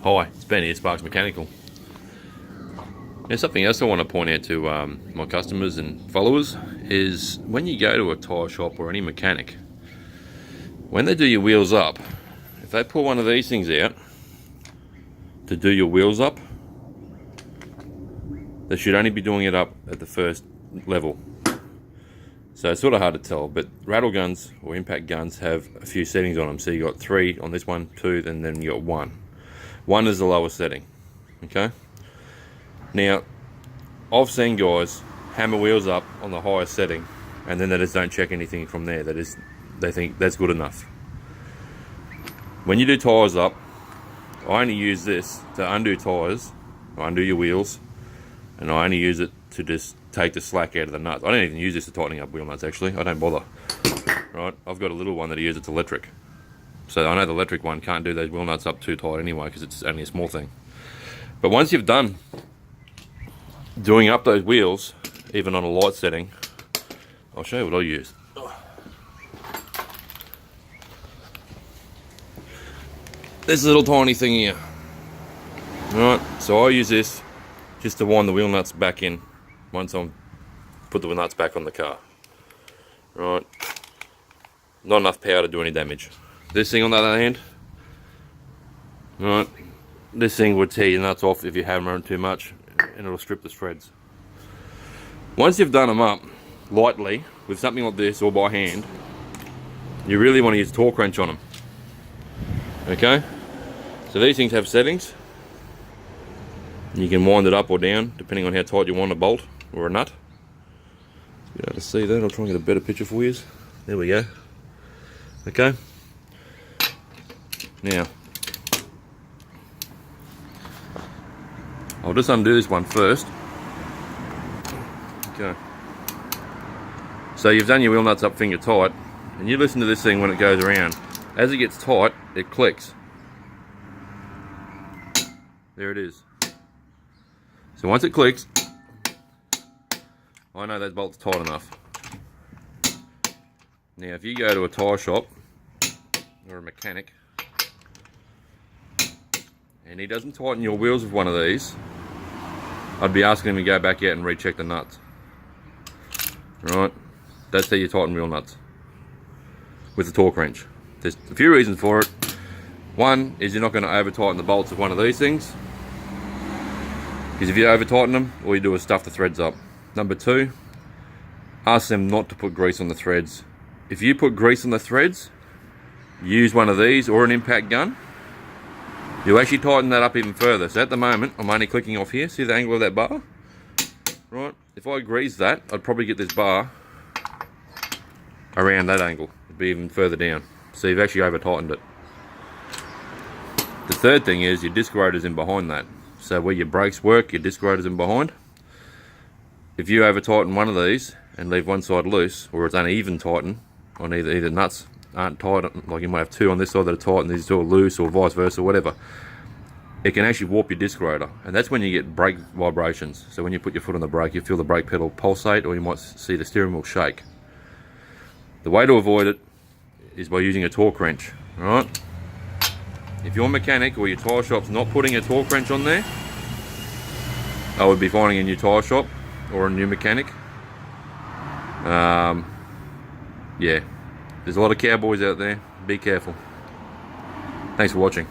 Hi, it's Ben here, Sparks Mechanical. Now, something else I want to point out to my customers and followers is when you go to a tyre shop or any mechanic, when they do your wheels up, if they pull one of these things out to do your wheels up, they should only be doing it up at the first level. So it's sort of hard to tell, but rattle guns or impact guns have a few settings on them. So you got 3 on this one, 2, and then you got 1. 1 is the lowest setting, okay? Now, I've seen guys hammer wheels up on the highest setting, and then they just don't check anything from there. They think that's good enough. When you do tyres up, I only use this to undo tyres, or undo your wheels, and I only use it to just take the slack out of the nuts. I don't even use this to tightening up wheel nuts, actually. I don't bother. Right? I've got a little one that I use, it's electric. So I know the electric one can't do those wheel nuts up too tight anyway, because it's only a small thing. But once you've done doing up those wheels, even on a light setting, I'll show you what I use. This little tiny thing here. Alright, so I use this just to wind the wheel nuts back in once I'm put the wheel nuts back on the car. Right, not enough power to do any damage. This thing on the other hand, right, this thing would tear your nuts off if you hammer them too much, and it'll strip the threads. Once you've done them up lightly with something like this or by hand, you really want to use a torque wrench on them. Okay, so these things have settings. You can wind it up or down depending on how tight you want a bolt or a nut. You'll be able to see that. I'll try and get a better picture for you. There we go. Okay. Now, I'll just undo this one first. Okay. So you've done your wheel nuts up finger tight, and you listen to this thing when it goes around. As it gets tight, it clicks. There it is. So once it clicks, I know that bolt's tight enough. Now if you go to a tyre shop or a mechanic and he doesn't tighten your wheels with one of these, I'd be asking him to go back out and recheck the nuts. Right, that's how you tighten wheel nuts, with the torque wrench. There's a few reasons for it. One is you're not going to over tighten the bolts of one of these things, because if you over tighten them, all you do is stuff the threads up. Number 2, ask them not to put grease on the threads. If you put grease on the threads, use one of these or an impact gun, you'll actually tighten that up even further. So at the moment, I'm only clicking off here. See the angle of that bar? Right, if I grease that, I'd probably get this bar around that angle. It'd be even further down. So you've actually over tightened it. The third thing is your disc rotor's in behind that. So where your brakes work, your disc rotor's in behind. If you over tighten one of these and leave one side loose, or it's uneven tighten on either nuts aren't tight, like you might have 2 on this side that are tight and these 2 are loose, or vice versa, whatever, it can actually warp your disc rotor, and that's when you get brake vibrations. So when you put your foot on the brake, you feel the brake pedal pulsate, or you might see the steering wheel shake. The way to avoid it is by using a torque wrench. Alright, if your mechanic or your tyre shop's not putting a torque wrench on there, I would be finding a new tyre shop or a new mechanic. Yeah, there's a lot of cowboys out there. Be careful. Thanks for watching.